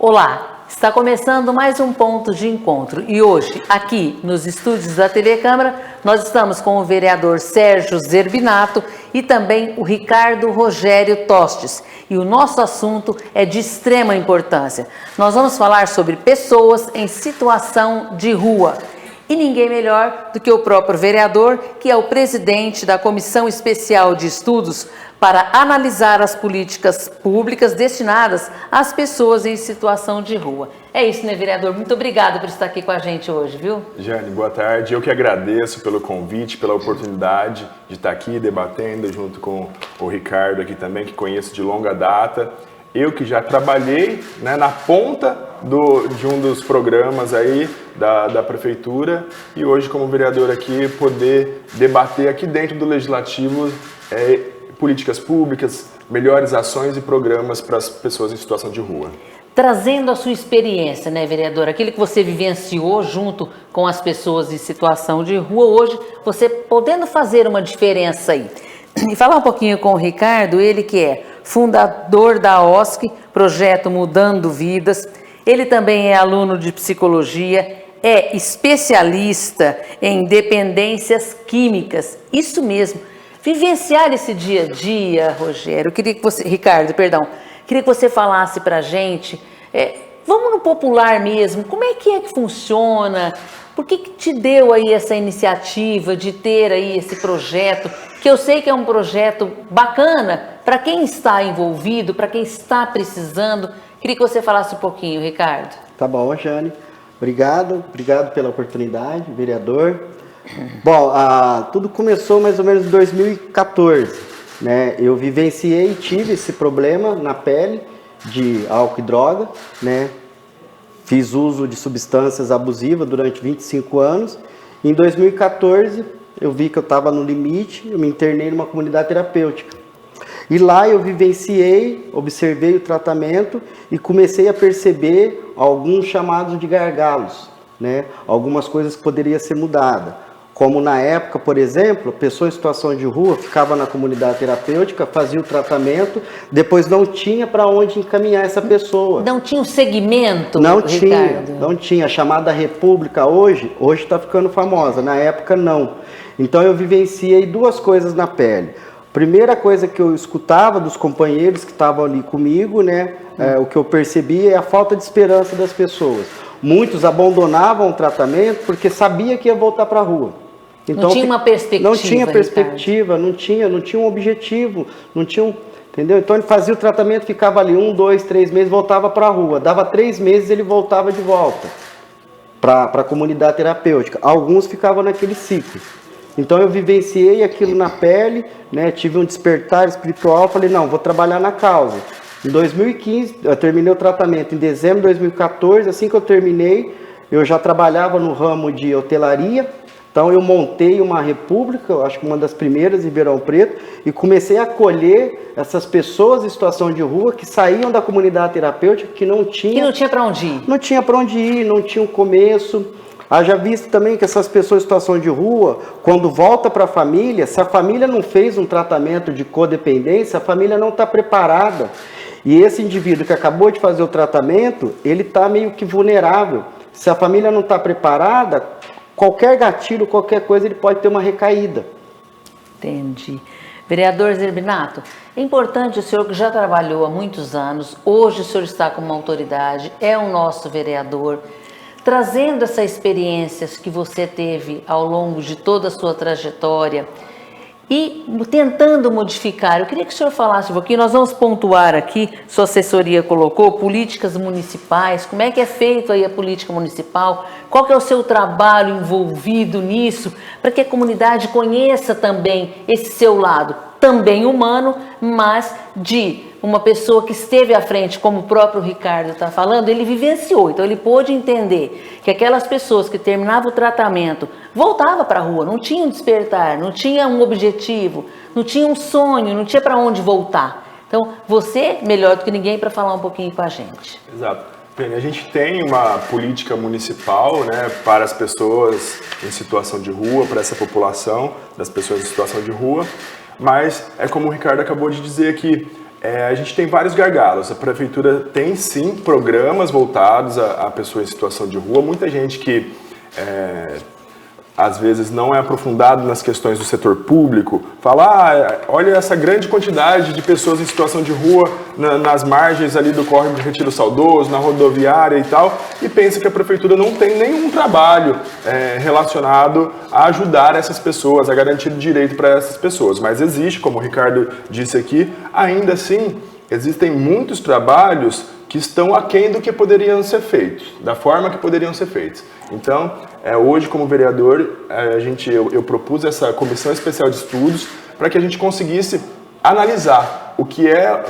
Olá, está começando mais um ponto de encontro e hoje, aqui nos estúdios da TV Câmara, nós estamos com o vereador Sérgio Zerbinato e também o Ricardo Rogério Tostes. E o nosso assunto é de extrema importância. Nós vamos falar sobre pessoas em situação de rua. E ninguém melhor do que o próprio vereador, que é o presidente da Comissão Especial de Estudos para analisar as políticas públicas destinadas às pessoas em situação de rua. É isso, né, vereador? Muito obrigado por estar aqui com a gente hoje, viu? Jane, boa tarde. Eu que agradeço pelo convite, pela oportunidade de estar aqui debatendo junto com o Ricardo aqui também, que conheço de longa data. Eu que já trabalhei, né, na ponta de um dos programas aí da prefeitura e hoje como vereador aqui poder debater aqui dentro do legislativo políticas públicas, melhores ações e programas para as pessoas em situação de rua. Trazendo a sua experiência, né, vereador, aquilo que você vivenciou junto com as pessoas em situação de rua, hoje você podendo fazer uma diferença aí. E falar um pouquinho com o Ricardo, ele que é fundador da OSC, Projeto Mudando Vidas, ele também é aluno de psicologia, é especialista em dependências químicas, isso mesmo. Vivenciar esse dia a dia, Rogério, Ricardo, queria que você falasse pra gente, vamos no popular mesmo, como é que funciona? Por que te deu aí essa iniciativa de ter aí esse projeto, que eu sei que é um projeto bacana para quem está envolvido, para quem está precisando? Queria que você falasse um pouquinho, Ricardo. Tá bom, Jane. Obrigado pela oportunidade, vereador. Bom, tudo começou mais ou menos em 2014, né? Eu vivenciei e tive esse problema na pele de álcool e droga, né? Fiz uso de substâncias abusivas durante 25 anos. Em 2014, eu vi que eu estava no limite, eu me internei numa comunidade terapêutica. E lá eu vivenciei, observei o tratamento e comecei a perceber alguns chamados de gargalos, né? Algumas coisas que poderiam ser mudadas. Como na época, por exemplo, pessoa em situação de rua ficava na comunidade terapêutica, fazia o tratamento, depois não tinha para onde encaminhar essa pessoa. Não tinha um segmento, Não Ricardo? tinha, não tinha. A chamada República hoje está ficando famosa, na época não. Então eu vivenciei duas coisas na pele. Primeira coisa que eu escutava dos companheiros que estavam ali comigo, né, o que eu percebia é a falta de esperança das pessoas. Muitos abandonavam o tratamento porque sabia que ia voltar para a rua. Então, não tinha uma perspectiva. Não tinha perspectiva, não tinha um objetivo, entendeu? Então ele fazia o tratamento, ficava ali 1, 2, 3 meses, voltava para a rua. Dava 3 meses, ele voltava de volta para a comunidade terapêutica. Alguns ficavam naquele ciclo. Então eu vivenciei aquilo na pele, né? Tive um despertar espiritual, falei, não, vou trabalhar na causa. Em 2015, eu terminei o tratamento em dezembro de 2014, assim que eu terminei, eu já trabalhava no ramo de hotelaria. Então eu montei uma república, eu acho que uma das primeiras em Ribeirão Preto, e comecei a acolher essas pessoas em situação de rua que saíam da comunidade terapêutica, que não tinha para onde ir. Não tinha para onde ir, não tinha um começo. Haja visto também que essas pessoas em situação de rua, quando volta para a família, se a família não fez um tratamento de codependência, a família não está preparada. E esse indivíduo que acabou de fazer o tratamento, ele está meio que vulnerável. Se a família não está preparada, qualquer gatilho, qualquer coisa, ele pode ter uma recaída. Entendi. Vereador Zerbinato, é importante, o senhor que já trabalhou há muitos anos, hoje o senhor está como autoridade, é o nosso vereador, trazendo essas experiências que você teve ao longo de toda a sua trajetória e tentando modificar. Eu queria que o senhor falasse um pouquinho, nós vamos pontuar aqui, sua assessoria colocou, políticas municipais, como é que é feito aí a política municipal, qual que é o seu trabalho envolvido nisso, para que a comunidade conheça também esse seu lado, também humano, mas de uma pessoa que esteve à frente, como o próprio Ricardo está falando, ele vivenciou, então ele pôde entender que aquelas pessoas que terminavam o tratamento voltavam para a rua, não tinham despertar, não tinha um objetivo, não tinha um sonho, não tinha para onde voltar. Então, você, melhor do que ninguém, para falar um pouquinho com a gente. Exato. Bem, a gente tem uma política municipal, né, para as pessoas em situação de rua, para essa população das pessoas em situação de rua, mas é como o Ricardo acabou de dizer aqui, a gente tem vários gargalos. A prefeitura tem sim programas voltados a pessoas em situação de rua. Muita gente que às vezes não é aprofundado nas questões do setor público, fala, olha essa grande quantidade de pessoas em situação de rua nas margens ali do córrego do Retiro Saudoso, na rodoviária e tal, e pensa que a prefeitura não tem nenhum trabalho relacionado a ajudar essas pessoas, a garantir direito para essas pessoas. Mas existe, como o Ricardo disse aqui, ainda assim, existem muitos trabalhos que estão aquém do que poderiam ser feitos, da forma que poderiam ser feitos. Então, hoje, como vereador, eu propus essa comissão especial de estudos para que a gente conseguisse analisar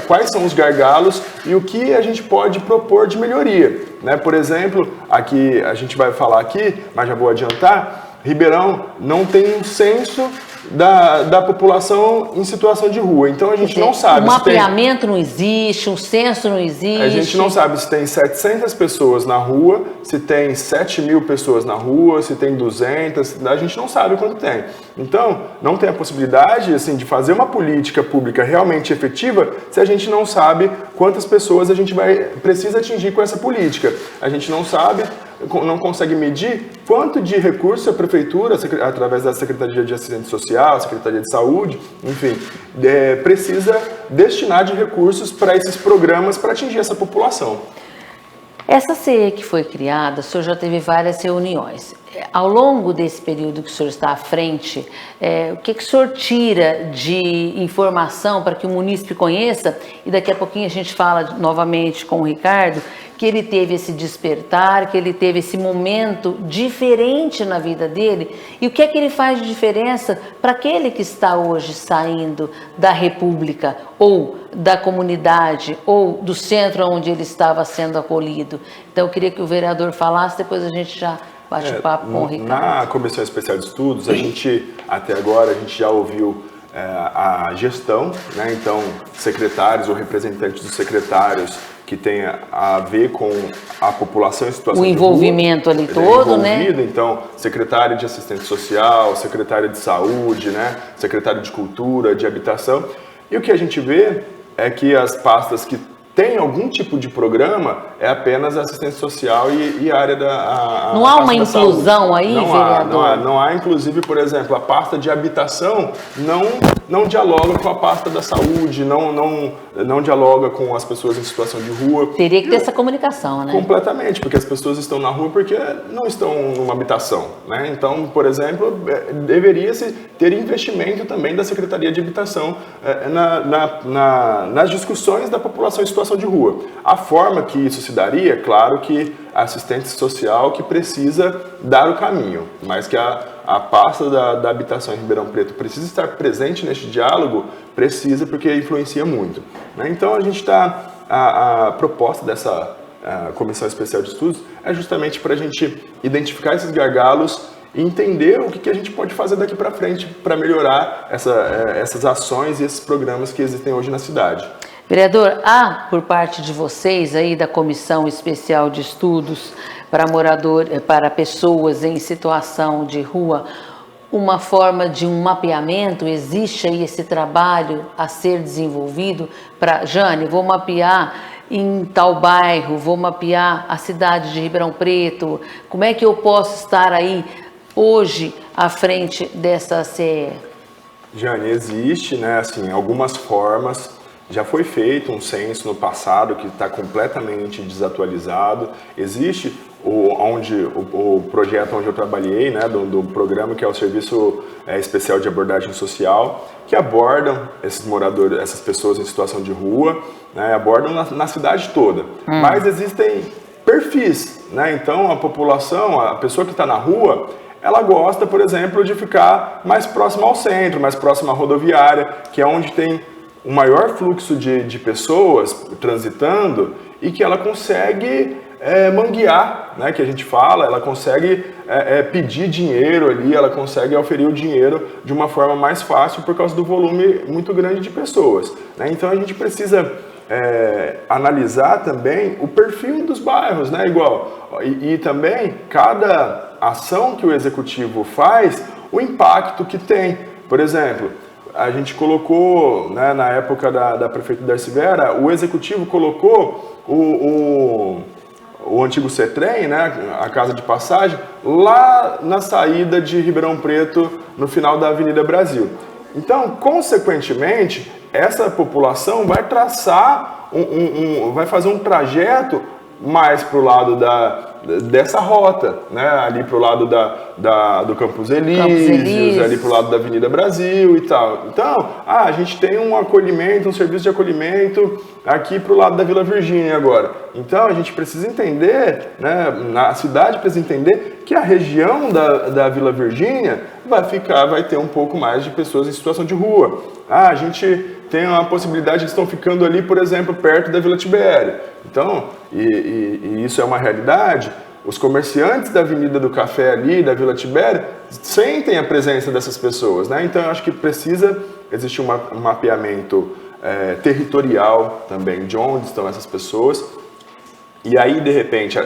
quais são os gargalos e o que a gente pode propor de melhoria. Né? Por exemplo, aqui a gente vai falar aqui, mas já vou adiantar, Ribeirão não tem um censo da população em situação de rua. Então a gente não sabe. O mapeamento não existe, um censo não existe. A gente não sabe se tem 700 pessoas na rua, se tem 7.000 pessoas na rua, se tem 200, a gente não sabe quanto tem. Então, não tem a possibilidade assim, de fazer uma política pública realmente efetiva se a gente não sabe quantas pessoas a gente precisa atingir com essa política. A gente não sabe, não consegue medir quanto de recurso a prefeitura, através da Secretaria de Assistência Social, Secretaria de Saúde, enfim, precisa destinar de recursos para esses programas para atingir essa população. Essa CE que foi criada, o senhor já teve várias reuniões. Ao longo desse período que o senhor está à frente, o que o senhor tira de informação para que o munícipe conheça? E daqui a pouquinho a gente fala novamente com o Ricardo, que ele teve esse despertar, que ele teve esse momento diferente na vida dele. E o que é que ele faz de diferença para aquele que está hoje saindo da República, ou da comunidade, ou do centro onde ele estava sendo acolhido? Então eu queria que o vereador falasse, depois a gente já bate o papo com o Ricardo. Na Comissão Especial de Estudos, até agora, a gente já ouviu a gestão, né? Então, secretários ou representantes dos secretários que tem a ver com a população em situação de rua. O envolvimento ali todo, né? Então, secretário de Assistência Social, secretário de Saúde, né? Secretário de Cultura, de Habitação. E o que a gente vê é que as pastas que têm algum tipo de programa é apenas a assistência social e a área da Não há uma inclusão aí, vereador? Não há, inclusive, por exemplo, a pasta de habitação não dialoga com a pasta da saúde, não dialoga com as pessoas em situação de rua. Teria que ter essa comunicação, né? Completamente, porque as pessoas estão na rua porque não estão numa habitação, né? Então, por exemplo, deveria-se ter investimento também da Secretaria de Habitação nas discussões da população em situação de rua. A forma que isso se daria, claro que a assistência social que precisa dar o caminho, mas que a pasta da habitação em Ribeirão Preto precisa estar presente neste diálogo, precisa, porque influencia muito. Né? Então a gente a proposta dessa Comissão Especial de Estudos é justamente para a gente identificar esses gargalos e entender o que a gente pode fazer daqui para frente para melhorar essas ações e esses programas que existem hoje na cidade. Vereador, há por parte de vocês aí da Comissão Especial de Estudos para pessoas em situação de rua, uma forma de um mapeamento? Existe aí esse trabalho a ser desenvolvido para, Jane, vou mapear em tal bairro, vou mapear a cidade de Ribeirão Preto, como é que eu posso estar aí hoje à frente dessa CE? Jane, existe, né, assim, algumas formas. Já foi feito um censo no passado que está completamente desatualizado. Existe o projeto onde eu trabalhei, né, do programa que é o Serviço Especial de Abordagem Social, que abordam esses moradores, essas pessoas em situação de rua, né, abordam na cidade toda. Mas existem perfis, né? Então a população, a pessoa que está na rua, ela gosta, por exemplo, de ficar mais próxima ao centro, mais próxima à rodoviária, que é onde tem o maior fluxo de pessoas transitando e que ela consegue manguear, né, que a gente fala, ela consegue pedir dinheiro ali, ela consegue oferir o dinheiro de uma forma mais fácil por causa do volume muito grande de pessoas. Né? Então a gente precisa analisar também o perfil dos bairros, né, e também cada ação que o executivo faz, o impacto que tem. Por exemplo, a gente colocou, né, na época da prefeita Darcy Vera, o executivo colocou o antigo CETREM, né, a casa de passagem, lá na saída de Ribeirão Preto, no final da Avenida Brasil. Então, consequentemente, essa população vai traçar, vai fazer um trajeto mais para o lado dessa rota, né? Ali para o lado do Campos Elíseos, ali para o lado da Avenida Brasil e tal. Então, a gente tem um acolhimento, um serviço de acolhimento aqui para o lado da Vila Virgínia agora. Então, a gente precisa entender, né? A cidade precisa entender que a região da Vila Virgínia vai ter um pouco mais de pessoas em situação de rua. A gente tem uma possibilidade que estão ficando ali, por exemplo, perto da Vila Tibério. Então, e isso é uma realidade, os comerciantes da Avenida do Café ali, da Vila Tibério, sentem a presença dessas pessoas, né? Então, eu acho que precisa existir um mapeamento territorial também, de onde estão essas pessoas. E aí, de repente,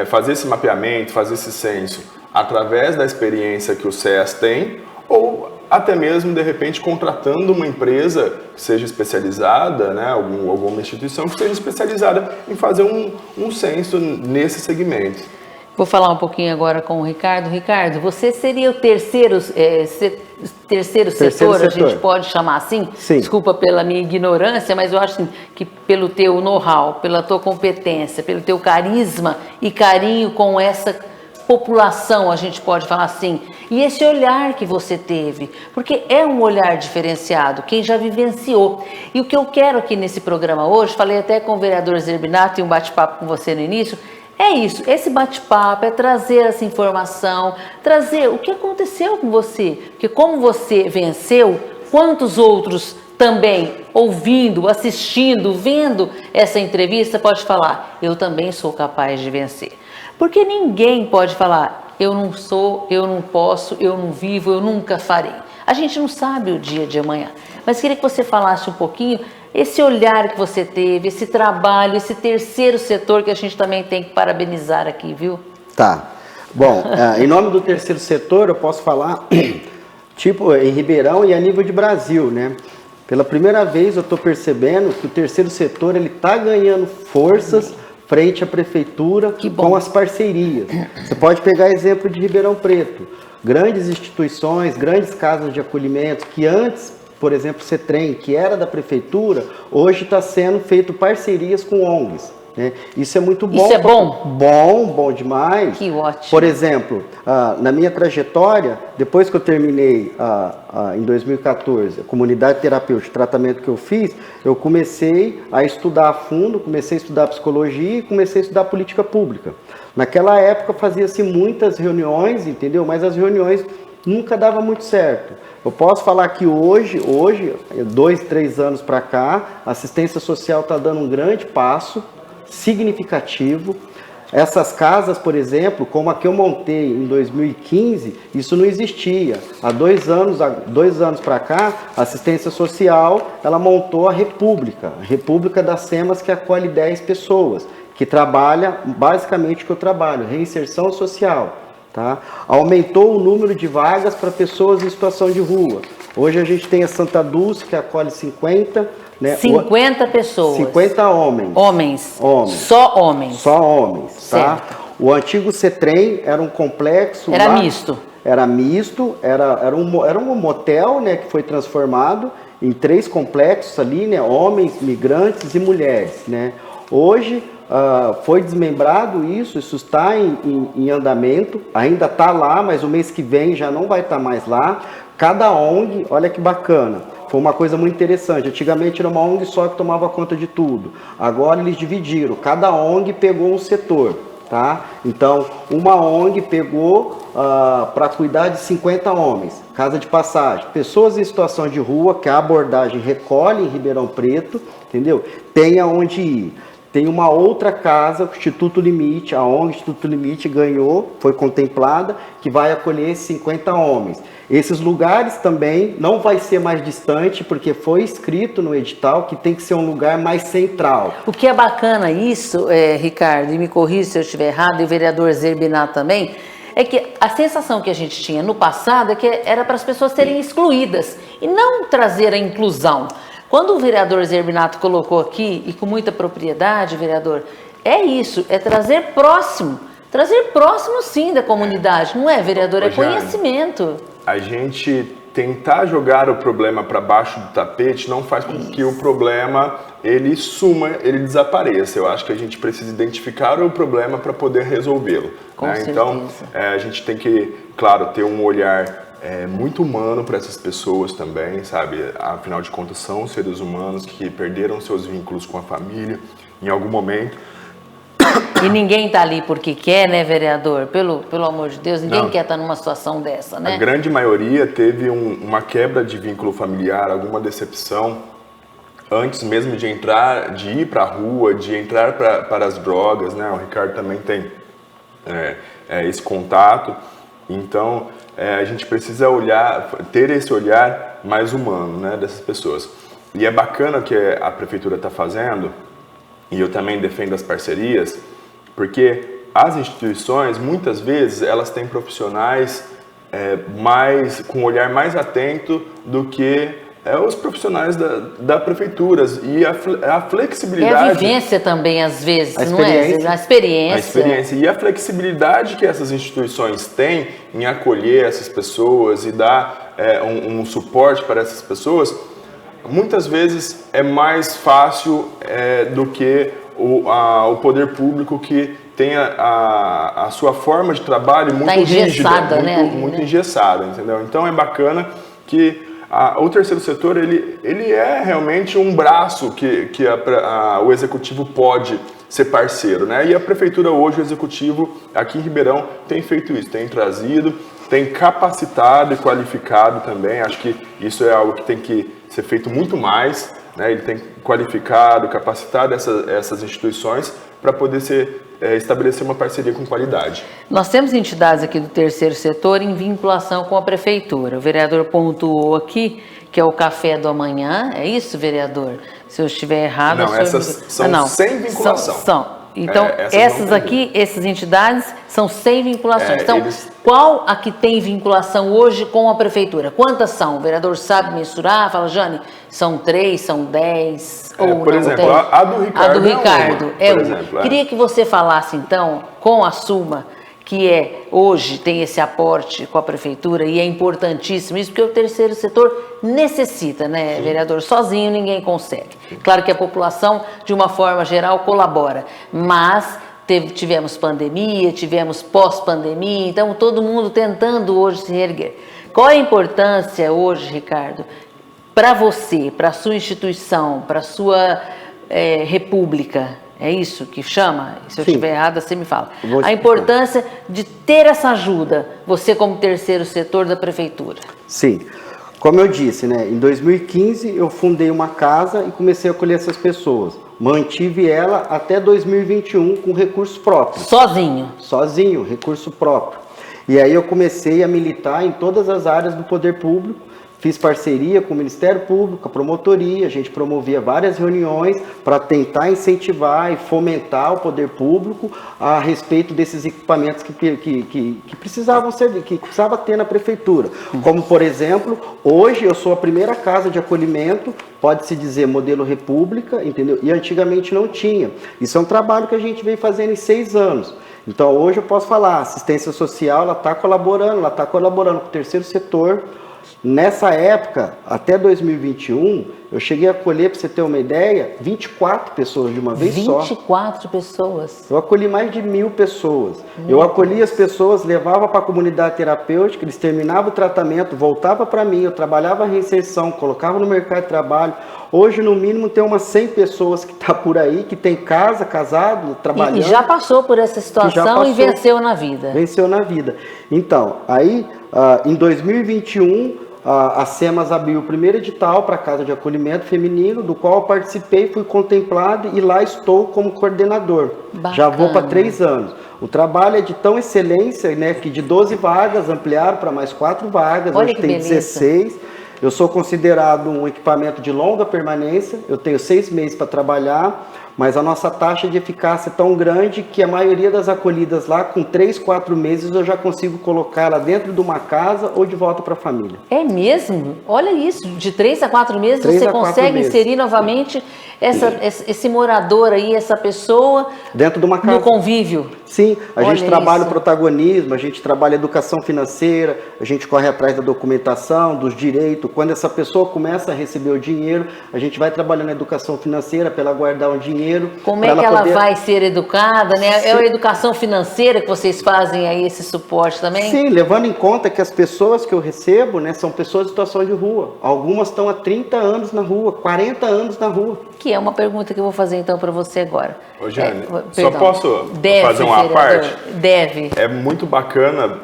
fazer esse mapeamento, fazer esse censo, através da experiência que o SES tem, ou até mesmo, de repente, contratando uma empresa que seja especializada, né, alguma instituição que seja especializada em fazer um censo nesse segmento. Vou falar um pouquinho agora com o Ricardo. Ricardo, você seria o terceiro setor, a gente pode chamar assim? Sim. Desculpa pela minha ignorância, mas eu acho que pelo teu know-how, pela tua competência, pelo teu carisma e carinho com essa população, a gente pode falar assim, e esse olhar que você teve, porque é um olhar diferenciado, quem já vivenciou. E o que eu quero aqui nesse programa hoje, falei até com o vereador Zerbinato e um bate-papo com você no início, é isso, esse bate-papo é trazer essa informação, trazer o que aconteceu com você, porque como você venceu, quantos outros também ouvindo, assistindo, vendo essa entrevista pode falar, eu também sou capaz de vencer. Porque ninguém pode falar, eu não sou, eu não posso, eu não vivo, eu nunca farei. A gente não sabe o dia de amanhã. Mas queria que você falasse um pouquinho, esse olhar que você teve, esse trabalho, esse terceiro setor que a gente também tem que parabenizar aqui, viu? Tá. Bom, em nome do terceiro setor, eu posso falar, tipo, em Ribeirão e a nível de Brasil, né? Pela primeira vez eu estou percebendo que o terceiro setor ele está ganhando forças frente à prefeitura com as parcerias. Você pode pegar exemplo de Ribeirão Preto. Grandes instituições, grandes casas de acolhimento, que antes, por exemplo, o CETREM, que era da prefeitura, hoje está sendo feito parcerias com ONGs. Né? Isso é muito bom. Isso é bom? Bom demais. Que ótimo. Por exemplo, na minha trajetória, depois que eu terminei em 2014 a comunidade terapêutica, o tratamento que eu fiz, eu comecei a estudar a fundo, comecei a estudar psicologia e comecei a estudar política pública. Naquela época fazia-se muitas reuniões, entendeu? Mas as reuniões nunca davam muito certo. Eu posso falar que hoje 2, 3 anos para cá, a assistência social está dando um grande passo significativo. Essas casas, por exemplo, como a que eu montei em 2015, isso não existia. Há 2 anos para cá, a assistência social, ela montou a República das SEMAS, que acolhe 10 pessoas, que trabalha basicamente o que eu trabalho, reinserção social. Tá? Aumentou o número de vagas para pessoas em situação de rua. Hoje a gente tem a Santa Dulce, que acolhe 50, né? 50 pessoas. 50 homens. Homens. Só homens, tá? Certo. O antigo CETREM era um complexo. Era misto. Era misto, era um motel, né, que foi transformado em 3 complexos ali, né? Homens, migrantes e mulheres, né? Hoje foi desmembrado isso está em andamento, ainda está lá, mas o mês que vem já não vai estar mais lá. Cada ONG, olha que bacana, foi uma coisa muito interessante. Antigamente era uma ONG só que tomava conta de tudo. Agora eles dividiram, cada ONG pegou um setor, tá? Então, uma ONG pegou para cuidar de 50 homens, casa de passagem, pessoas em situação de rua, que a abordagem recolhe em Ribeirão Preto, entendeu? Tem aonde ir. Tem uma outra casa, o Instituto Limite, a ONG Instituto Limite ganhou, foi contemplada, que vai acolher 50 homens. Esses lugares também não vai ser mais distante, porque foi escrito no edital que tem que ser um lugar mais central. O que é bacana isso, Ricardo, e me corrija se eu estiver errado, e o vereador Zerbinato também, é que a sensação que a gente tinha no passado é que era para as pessoas serem excluídas. e não trazer a inclusão. Quando o vereador Zerbinato colocou aqui, e com muita propriedade, vereador, é isso, é trazer próximo sim da comunidade, não é, vereador? É conhecimento. A gente tentar jogar o problema para baixo do tapete não faz com que o problema ele suma, ele desapareça. Eu acho que a gente precisa identificar o problema para poder resolvê-lo. Né? Então, a gente tem que, claro, ter um olhar muito humano para essas pessoas também, sabe? Afinal de contas, são seres humanos que perderam seus vínculos com a família em algum momento. E ninguém está ali porque quer, né, vereador? Pelo amor de Deus, ninguém quer estar numa situação dessa, né? A grande maioria teve uma quebra de vínculo familiar, alguma decepção, antes mesmo de ir para a rua, de entrar para as drogas, né? O Ricardo também tem esse contato. Então, a gente precisa ter esse olhar mais humano, né, dessas pessoas. E é bacana o que a prefeitura está fazendo, e eu também defendo as parcerias, porque as instituições, muitas vezes, elas têm profissionais com um olhar mais atento do que os profissionais da prefeitura. E a flexibilidade... É a vivência também, às vezes, não é? A experiência. E a flexibilidade que essas instituições têm em acolher essas pessoas e dar um suporte para essas pessoas, muitas vezes é mais fácil do que o poder público, que tem a sua forma de trabalho muito rígida, muito engessada, entendeu? Então é bacana que o terceiro setor ele é realmente um braço que o executivo pode ser parceiro, né? E a prefeitura hoje, o executivo aqui em Ribeirão tem feito isso, tem trazido, tem capacitado e qualificado também. Acho que isso é algo que tem que ser feito muito mais, né? Ele tem qualificado, capacitado essas instituições para poder estabelecer uma parceria com qualidade. Nós temos entidades aqui do terceiro setor em vinculação com a prefeitura. O vereador pontuou aqui que é o Café do Amanhã. É isso, vereador? Se eu estiver errado... Não, essas são sem vinculação. Então, essas entidades são sem vinculação. Então, qual a que tem vinculação hoje com a prefeitura? Quantas são? O vereador sabe mensurar? Fala, Jane, são 3, são 10? Por exemplo, a do Ricardo. A do Ricardo é uma. Queria que você falasse, então, com a Suma, que hoje tem esse aporte com a prefeitura, e é importantíssimo isso, porque o terceiro setor necessita, né, vereador? Sozinho ninguém consegue. Claro que a população, de uma forma geral, colabora, mas tivemos pandemia, tivemos pós-pandemia, então todo mundo tentando hoje se reerguer. Qual a importância hoje, Ricardo, para você, para a sua instituição, para a sua república? É isso que chama? Se eu estiver errada, você me fala. A importância de ter essa ajuda, você como terceiro setor da prefeitura. Sim. Como eu disse, né, em 2015 eu fundei uma casa e comecei a acolher essas pessoas. Mantive ela até 2021 com recursos próprios. Sozinho? Sozinho, recurso próprio. E aí eu comecei a militar em todas as áreas do poder público. Fiz parceria com o Ministério Público, a promotoria, a gente promovia várias reuniões para tentar incentivar e fomentar o poder público a respeito desses equipamentos que precisavam que precisava ter na prefeitura. Como, por exemplo, hoje eu sou a primeira casa de acolhimento, pode-se dizer modelo república, entendeu? E antigamente não tinha. Isso é um trabalho que a gente vem fazendo em 6 anos. Então hoje eu posso falar, a assistência social ela está colaborando com o terceiro setor. Nessa época, até 2021, eu cheguei a acolher, para você ter uma ideia, 24 pessoas de uma vez só. 24 pessoas? Eu acolhi mais de 1.000 pessoas. Eu acolhi as pessoas, levava para a comunidade terapêutica, eles terminavam o tratamento, voltavam para mim, eu trabalhava a reinserção, colocava no mercado de trabalho. Hoje, no mínimo, tem umas 100 pessoas que estão por aí, que tem casa, casado, trabalhando. E já passou por essa situação e venceu na vida. Venceu na vida. Então, aí, em 2021... a SEMAS abriu o primeiro edital para a Casa de Acolhimento Feminino, do qual eu participei, fui contemplado e lá estou como coordenador. Bacana. Já vou para 3 anos. O trabalho é de tão excelência, né, que de 12 vagas ampliaram para mais 4 vagas, Olha hoje tem 16. Eu sou considerado um equipamento de longa permanência, eu tenho 6 meses para trabalhar, mas a nossa taxa de eficácia é tão grande que a maioria das acolhidas lá, com 3, 4 meses, eu já consigo colocá-la dentro de uma casa ou de volta para a família. É mesmo? Olha isso, de 3 a 4 meses 3 você a 4 consegue meses. inserir novamente esse morador aí, essa pessoa Dentro de uma casa. no convívio. Sim, a Olha gente trabalha isso. o protagonismo, a gente trabalha a educação financeira, a gente corre atrás da documentação, dos direitos. Quando essa pessoa começa a receber o dinheiro, a gente vai trabalhando a educação financeira para ela guardar o dinheiro. Como é que ela vai ser educada, né? Sim. É a educação financeira que vocês fazem aí esse suporte também? Sim, levando em conta que as pessoas que eu recebo, né, são pessoas em situação de rua. Algumas estão há 30 anos na rua, 40 anos na rua. Que é uma pergunta que eu vou fazer então para você agora. Ô, Jane, só perdão. posso Deve, fazer uma vereador, parte? Deve. É muito bacana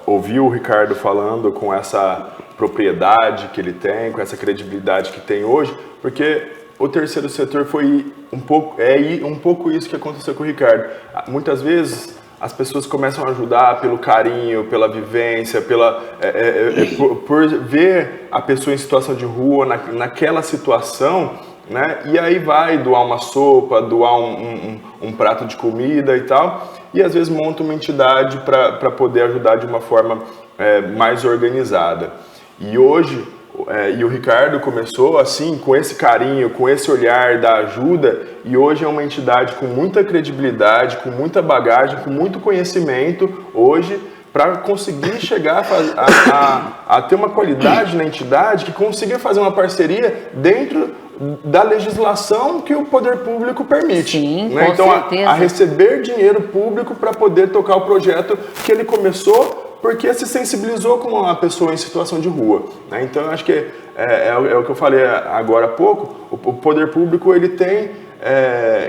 ouvir o Ricardo falando com essa propriedade que ele tem, com essa credibilidade que tem hoje, porque o terceiro setor foi um pouco isso que aconteceu com o Ricardo. Muitas vezes as pessoas começam a ajudar pelo carinho, pela vivência, por ver a pessoa em situação de rua, naquela situação, né? E aí vai doar uma sopa, doar um prato de comida e tal, e às vezes monta uma entidade para poder ajudar de uma forma mais organizada. E hoje, e o Ricardo começou assim, com esse carinho, com esse olhar da ajuda, e hoje é uma entidade com muita credibilidade, com muita bagagem, com muito conhecimento, hoje, para conseguir chegar a ter uma qualidade na entidade que consiga fazer uma parceria dentro da legislação que o poder público permite. Sim, né? com Então, certeza. a receber dinheiro público para poder tocar o projeto que ele começou porque se sensibilizou com a pessoa em situação de rua. Né? Então, eu acho que é o que eu falei agora há pouco, o poder público ele tem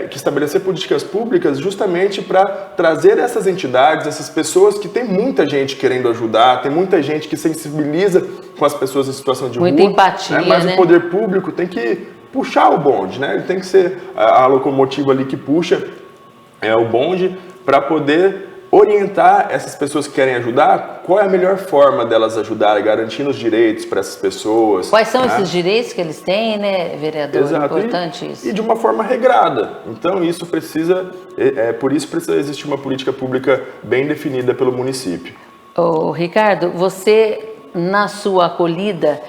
que estabelecer políticas públicas justamente para trazer essas entidades, essas pessoas que tem muita gente querendo ajudar, tem muita gente que sensibiliza com as pessoas em situação de muita rua. empatia, mas né? O poder público tem que puxar o bonde, né? Ele tem que ser a locomotiva ali que puxa o bonde para poder orientar essas pessoas que querem ajudar, qual é a melhor forma delas ajudarem, garantindo os direitos para essas pessoas. Quais são né? esses direitos que eles têm, né, vereador? Exato. Importante isso. E de uma forma regrada. Então isso precisa, por isso precisa existir uma política pública bem definida pelo município. Ô, Ricardo, você na sua acolhida,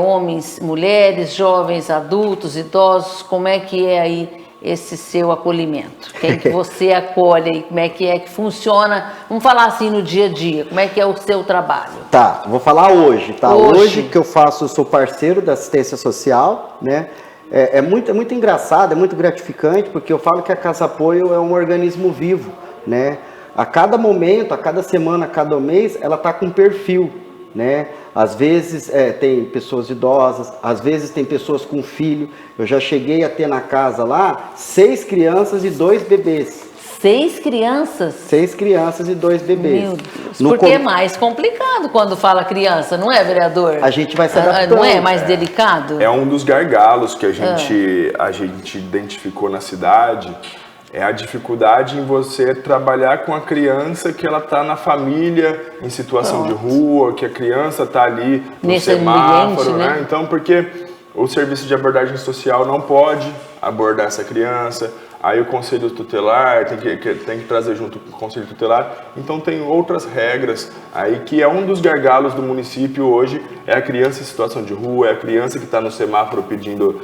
homens, mulheres, jovens, adultos, idosos, como é que é aí esse seu acolhimento? Quem que você acolhe e como é que funciona? Vamos falar assim no dia a dia, como é que é o seu trabalho? Tá, vou falar hoje, tá? Hoje. Hoje que eu sou parceiro da assistência social, né? É muito engraçado, é muito gratificante, porque eu falo que a Casa Apoio é um organismo vivo, né? A cada momento, a cada semana, a cada mês, ela tá com um perfil, né? Às vezes tem pessoas idosas, às vezes tem pessoas com filho. Eu já cheguei a ter na casa lá 6 crianças e 2 bebês. 6 crianças? 6 crianças e 2 bebês. Meu Deus, porque é mais complicado quando fala criança, não é, vereador? A gente vai se adaptando. Não é mais delicado? É um dos gargalos que a gente identificou na cidade. É a dificuldade em você trabalhar com a criança que ela está na família, em situação de rua, que a criança está ali no nesse semáforo, ambiente, né? Então, porque o serviço de abordagem social não pode abordar essa criança, aí o conselho tutelar tem que trazer junto com o conselho tutelar, então tem outras regras aí que é um dos gargalos do município hoje, é a criança em situação de rua, é a criança que está no semáforo pedindo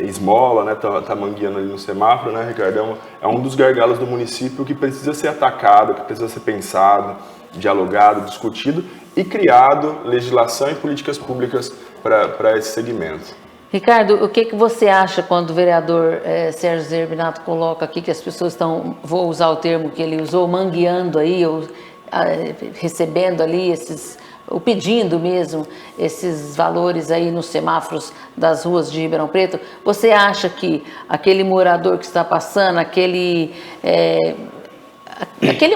esmola, né, tá mangueando ali no semáforo, né, Ricardo? É um dos gargalos do município que precisa ser atacado, que precisa ser pensado, dialogado, discutido e criado legislação e políticas públicas para esse segmento. Ricardo, o que você acha quando o vereador Sérgio Zerbinato coloca aqui que as pessoas estão, vou usar o termo que ele usou, mangueando aí, ou recebendo ali ou pedindo mesmo esses valores aí nos semáforos das ruas de Ribeirão Preto? Você acha que aquele morador que está passando, aquele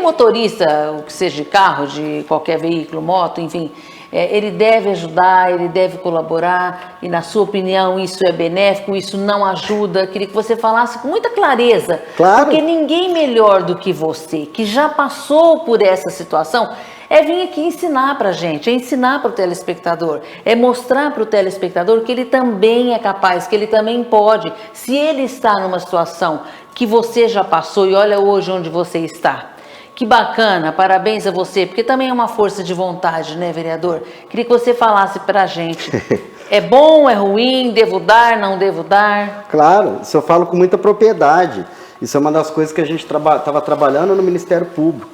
motorista, o que seja de carro, de qualquer veículo, moto, enfim, ele deve ajudar, ele deve colaborar, e na sua opinião isso é benéfico, isso não ajuda? Queria que você falasse com muita clareza, claro. Porque ninguém melhor do que você, que já passou por essa situação, é vir aqui ensinar pra gente, é ensinar para o telespectador, é mostrar para o telespectador que ele também é capaz, que ele também pode. Se ele está numa situação que você já passou e olha hoje onde você está. Que bacana, parabéns a você, porque também é uma força de vontade, né, vereador? Queria que você falasse pra gente, é bom, é ruim, devo dar, não devo dar? Claro, isso eu falo com muita propriedade. Isso é uma das coisas que a gente estava trabalhando no Ministério Público.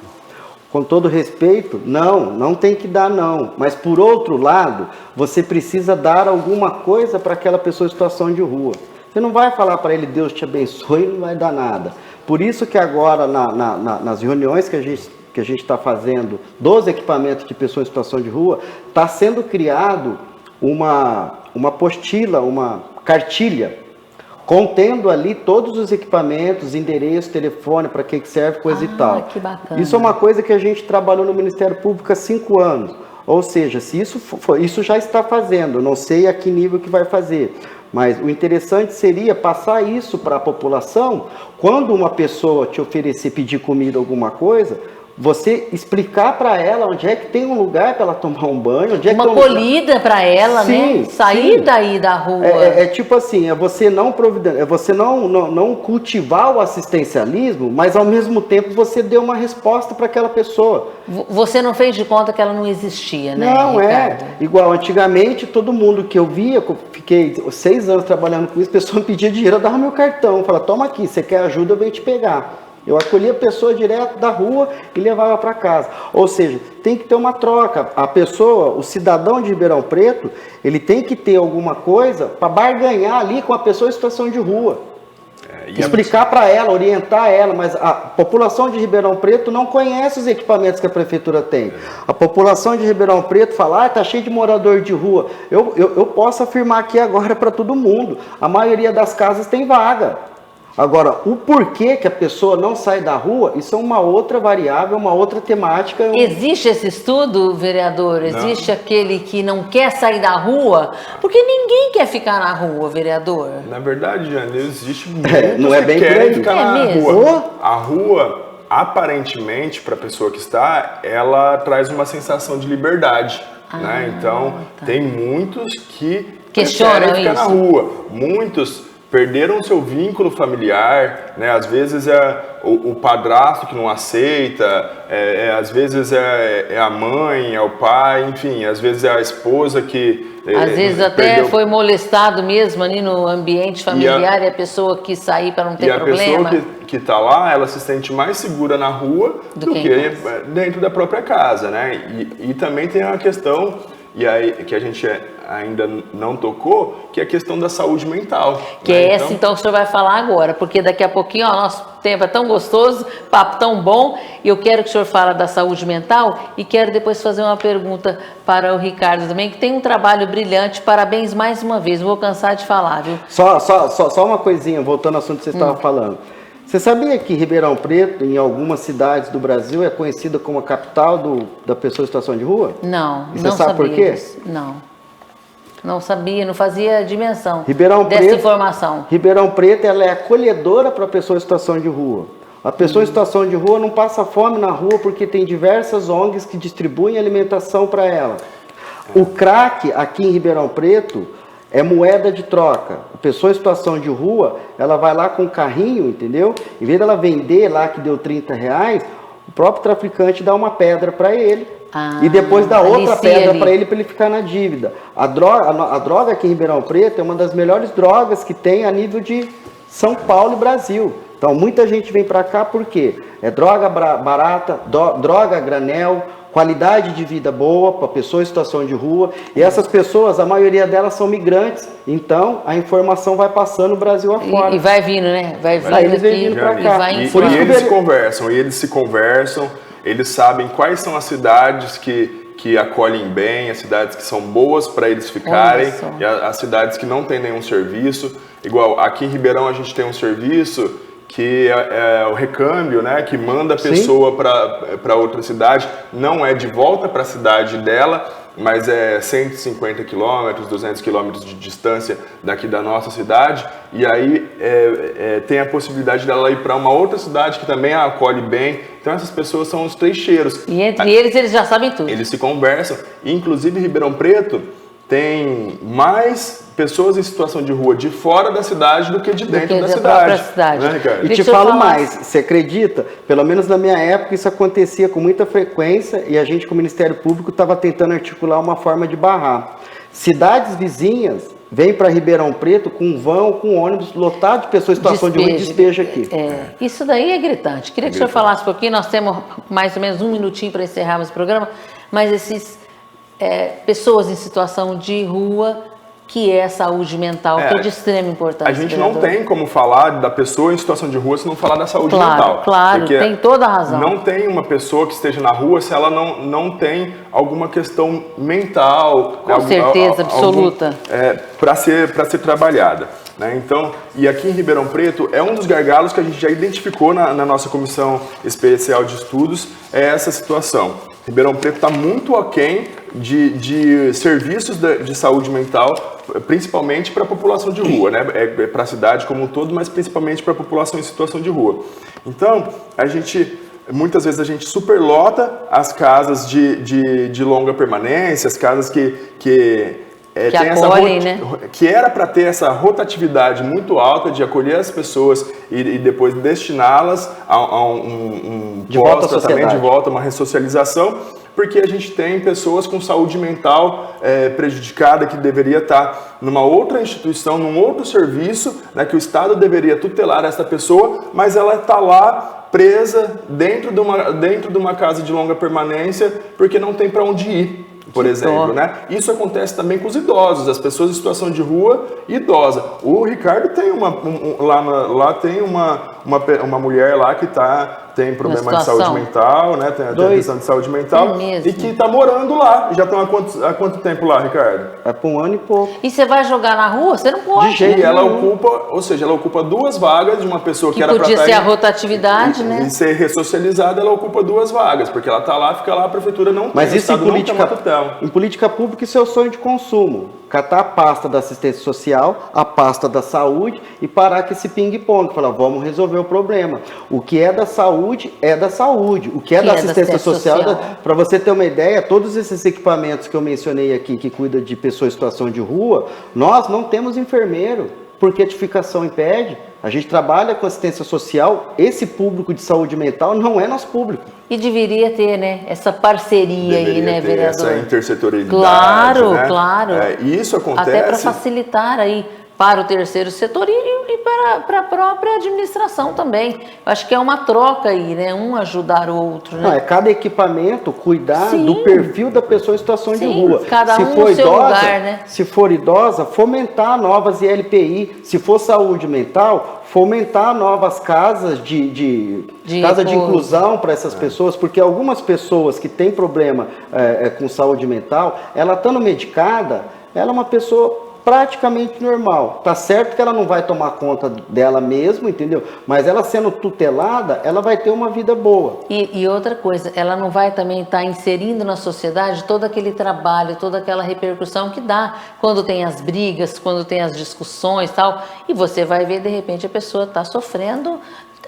Com todo respeito, não tem que dar não. Mas por outro lado, você precisa dar alguma coisa para aquela pessoa em situação de rua. Você não vai falar para ele, Deus te abençoe, e não vai dar nada. Por isso que agora, nas reuniões que a gente está fazendo dos equipamentos de pessoas em situação de rua, está sendo criado uma apostila, uma cartilha, contendo ali todos os equipamentos, endereço, telefone, para que serve, coisa e tal. Que bacana. Isso é uma coisa que a gente trabalhou no Ministério Público há 5 anos. Ou seja, se isso já está fazendo, não sei a que nível que vai fazer. Mas o interessante seria passar isso para a população, quando uma pessoa te oferecer, pedir comida, alguma coisa, você explicar para ela onde é que tem um lugar para ela tomar um banho, onde é que uma tem um acolhida para ela, sim, né? Sair sim. daí da rua. É tipo assim, é você não cultivar o assistencialismo, mas ao mesmo tempo você deu uma resposta para aquela pessoa. Você não fez de conta que ela não existia, né, Não, Ricardo? igual antigamente, todo mundo que eu via, eu fiquei 6 anos trabalhando com isso, a pessoa me pedia dinheiro, eu dava meu cartão, falava, toma aqui, você quer ajuda, eu venho te pegar. Eu acolhia a pessoa direto da rua e levava para casa. Ou seja, tem que ter uma troca. A pessoa, o cidadão de Ribeirão Preto, ele tem que ter alguma coisa para barganhar ali com a pessoa em situação de rua. Explicar para ela, orientar ela, mas a população de Ribeirão Preto não conhece os equipamentos que a prefeitura tem. A população de Ribeirão Preto fala, tá cheio de morador de rua. Eu posso afirmar aqui agora para todo mundo, a maioria das casas tem vaga. Agora, o porquê que a pessoa não sai da rua, isso é uma outra variável, uma outra temática. Existe esse estudo, vereador? Existe aquele que não quer sair da rua? Porque ninguém quer ficar na rua, vereador. Na verdade, Jane, existe muitos não é bem que querem por aí. ficar É na mesmo? rua. A rua, aparentemente, para a pessoa que está, ela traz uma sensação de liberdade. Né? Então, tem muitos que questionam preferem ficar isso. na rua. Muitos perderam o seu vínculo familiar, né? Às vezes é o padrasto que não aceita, às vezes é a mãe, é o pai, enfim, às vezes é a esposa que... Às vezes até foi molestado mesmo ali no ambiente familiar e a pessoa quis sair para não ter problema. A pessoa que está lá, ela se sente mais segura na rua do que dentro da própria casa, né? E também tem a questão, e aí, que a gente ainda não tocou, que é a questão da saúde mental. Que é essa então que o senhor vai falar agora, porque daqui a pouquinho, ó, nosso tempo é tão gostoso, papo tão bom, e eu quero que o senhor fale da saúde mental e quero depois fazer uma pergunta para o Ricardo também, que tem um trabalho brilhante, parabéns mais uma vez, não vou cansar de falar, viu? Só uma coisinha, voltando ao assunto que você estava falando. Você sabia que Ribeirão Preto, em algumas cidades do Brasil, é conhecida como a capital da pessoa em situação de rua? Não, e não você sabe sabia por quê? disso. Não sabia, não fazia dimensão dessa informação. Ribeirão Preto, ela é acolhedora para a pessoa em situação de rua. A pessoa em situação de rua não passa fome na rua porque tem diversas ONGs que distribuem alimentação para ela. O crack aqui em Ribeirão Preto é moeda de troca. A pessoa em situação de rua, ela vai lá com um carrinho, entendeu? Em vez dela vender lá que deu R$30, o próprio traficante dá uma pedra para ele. E depois dá outra pedra para ele ficar na dívida. A droga aqui em Ribeirão Preto é uma das melhores drogas que tem a nível de São Paulo e Brasil. Então muita gente vem para cá por quê? É droga barata, droga a granel, qualidade de vida boa para pessoa em situação de rua. E essas pessoas, a maioria delas são migrantes. Então a informação vai passando o Brasil afora. E vai vindo, né? Vai vindo eles vêm vindo para cá. E eles se conversam. Eles sabem quais são as cidades que acolhem bem, as cidades que são boas para eles ficarem, e as cidades que não têm nenhum serviço. Igual aqui em Ribeirão a gente tem um serviço que é o recâmbio, né? Que manda a pessoa para outra cidade, não é de volta para a cidade dela, mas é 150 quilômetros, 200 quilômetros de distância daqui da nossa cidade, e aí tem a possibilidade dela ir para uma outra cidade que também a acolhe bem. Então essas pessoas são os três cheiros. E entre eles já sabem tudo. Eles se conversam, e inclusive Ribeirão Preto tem mais pessoas em situação de rua de fora da cidade do que de dentro da cidade. Né, Ricardo? E te falo mais, você acredita? Pelo menos na minha época isso acontecia com muita frequência e a gente com o Ministério Público estava tentando articular uma forma de barrar. Cidades vizinhas vêm para Ribeirão Preto com vão, com ônibus lotado de pessoas em situação de rua e despeja aqui. Isso daí é gritante. Queria que o senhor falasse um pouquinho, nós temos mais ou menos um minutinho para encerrarmos o programa, mas esses pessoas em situação de rua, que é saúde mental, que é de extrema importância. A gente não tem como falar da pessoa em situação de rua se não falar da saúde mental. Claro, tem toda a razão. Não tem uma pessoa que esteja na rua se ela não tem alguma questão mental. Com certeza absoluta. Para ser trabalhada. Né? Então, e aqui em Ribeirão Preto é um dos gargalos que a gente já identificou na nossa comissão especial de estudos, é essa situação. Ribeirão Preto está muito aquém de serviços de saúde mental, principalmente para a população de rua, né? Para a cidade como um todo, mas principalmente para a população em situação de rua. Então, muitas vezes a gente superlota as casas de longa permanência, as casas que tem acolhem, né? Que era para ter essa rotatividade muito alta de acolher as pessoas e depois destiná-las a um pós-tratamento, de volta, uma ressocialização, porque a gente tem pessoas com saúde mental prejudicada que deveria estar numa outra instituição, num outro serviço, né, que o Estado deveria tutelar essa pessoa, mas ela está lá presa dentro de uma casa de longa permanência porque não tem para onde ir. Por exemplo, né? Isso acontece também com os idosos, as pessoas em situação de rua idosa. O Ricardo tem lá tem uma mulher lá que tem problema de saúde mental, né? Tem questão de saúde mental e que está morando lá. Já estão há quanto tempo lá, Ricardo? Por um ano e pouco. E você vai jogar na rua? Você não pode. De jeito. E ela ocupa 2 vagas de uma pessoa que era para podia ser a rotatividade, né? E ser ressocializada, ela ocupa 2 vagas, porque ela está lá, fica lá, a prefeitura não tem. Mas isso em política pública, isso é o sonho de consumo. Catar a pasta da assistência social, a pasta da saúde e parar com esse ping-pong. Falar, vamos resolver o problema. O que é da saúde é da saúde. O que é da assistência social. Para você ter uma ideia, todos esses equipamentos que eu mencionei aqui, que cuida de pessoas em situação de rua, nós não temos enfermeiro, porque a tipificação impede. A gente trabalha com assistência social, esse público de saúde mental não é nosso público. E deveria ter, né, essa parceria aí, né, vereador? Essa intersetorialidade, claro, né? Claro. E isso acontece... Até para facilitar aí para o terceiro setor e para a própria administração também. Eu acho que é uma troca aí, né? Um ajudar o outro, né? Não, é cada equipamento cuidar do perfil da pessoa em situação de rua. Cada um no seu lugar, né? Se for idosa, fomentar novas ILPI. Se for saúde mental, fomentar novas casas de inclusão para essas pessoas, porque algumas pessoas que têm problema com saúde mental, ela estando medicada, ela é uma pessoa praticamente normal. Tá certo que ela não vai tomar conta dela mesma, entendeu? Mas ela sendo tutelada, ela vai ter uma vida boa. E outra coisa, ela não vai também estar inserindo na sociedade todo aquele trabalho, toda aquela repercussão que dá quando tem as brigas, quando tem as discussões e tal. E você vai ver, de repente, a pessoa está sofrendo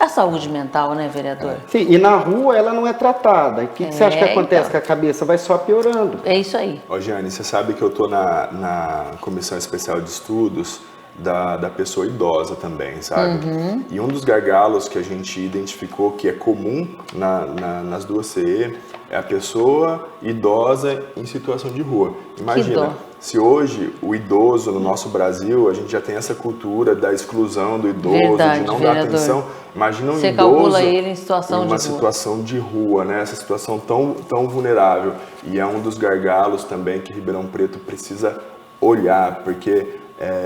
a saúde mental, né, vereador? Sim, e na rua ela não é tratada. O que você acha que acontece com a cabeça? Vai só piorando. É isso aí. Ô, Jane, você sabe que eu estou na Comissão Especial de Estudos da pessoa idosa também, sabe? Uhum. E um dos gargalos que a gente identificou que é comum nas 2 CE é a pessoa idosa em situação de rua. Imagina, se hoje o idoso no nosso Brasil, a gente já tem essa cultura da exclusão do idoso, de não dar atenção. Imagina um Você idoso calcula ele em situação uma situação de rua, né? Essa situação tão vulnerável. E é um dos gargalos também que Ribeirão Preto precisa olhar, porque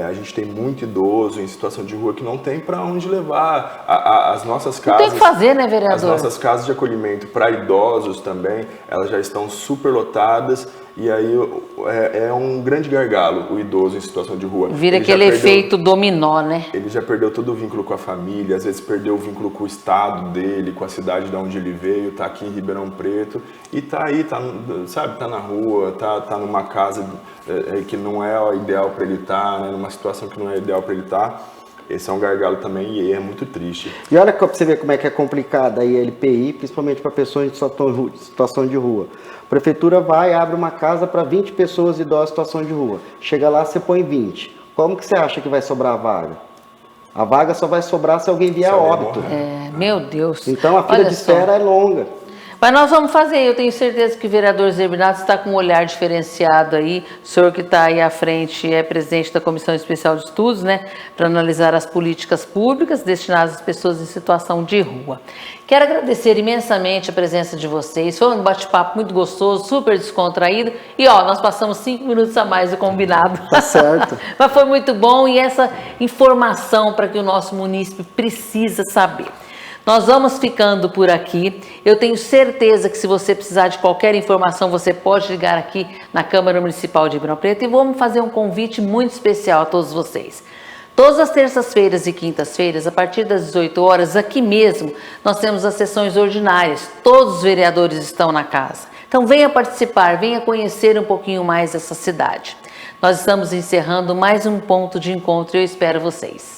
a gente tem muito idoso em situação de rua que não tem para onde levar as nossas casas. Tem que fazer, né, vereador? As nossas casas de acolhimento para idosos também, elas já estão superlotadas e aí é um grande gargalo o idoso em situação de rua. Vira aquele efeito dominó, né? Ele já perdeu todo o vínculo com a família, às vezes perdeu o vínculo com o estado dele, com a cidade de onde ele veio, tá aqui em Ribeirão Preto e tá aí, tá na rua, tá numa casa que não é o ideal para ele estar, né? Numa situação que não é ideal para ele estar. Esse é um gargalo também e é muito triste. E olha para você ver como é que é complicado aí a LPI, principalmente para pessoas em situação de rua. A prefeitura vai e abre uma casa para 20 pessoas idosas em situação de rua. Chega lá, você põe 20. Como que você acha que vai sobrar a vaga? A vaga só vai sobrar se alguém vier a óbito. Meu Deus. Então a fila de espera é longa. Mas nós vamos fazer, eu tenho certeza que o vereador Zerbinato está com um olhar diferenciado aí, o senhor que está aí à frente é presidente da Comissão Especial de Estudos, né, para analisar as políticas públicas destinadas às pessoas em situação de rua. Quero agradecer imensamente a presença de vocês, foi um bate-papo muito gostoso, super descontraído, e ó, nós passamos 5 minutos a mais do combinado. Tá certo. Mas foi muito bom e essa informação para que o nosso munícipe precisa saber. Nós vamos ficando por aqui. Eu tenho certeza que se você precisar de qualquer informação, você pode ligar aqui na Câmara Municipal de Ribeirão Preto e vamos fazer um convite muito especial a todos vocês. Todas as terças-feiras e quintas-feiras, a partir das 18 horas, aqui mesmo, nós temos as sessões ordinárias. Todos os vereadores estão na casa. Então venha participar, venha conhecer um pouquinho mais essa cidade. Nós estamos encerrando mais um ponto de encontro e eu espero vocês.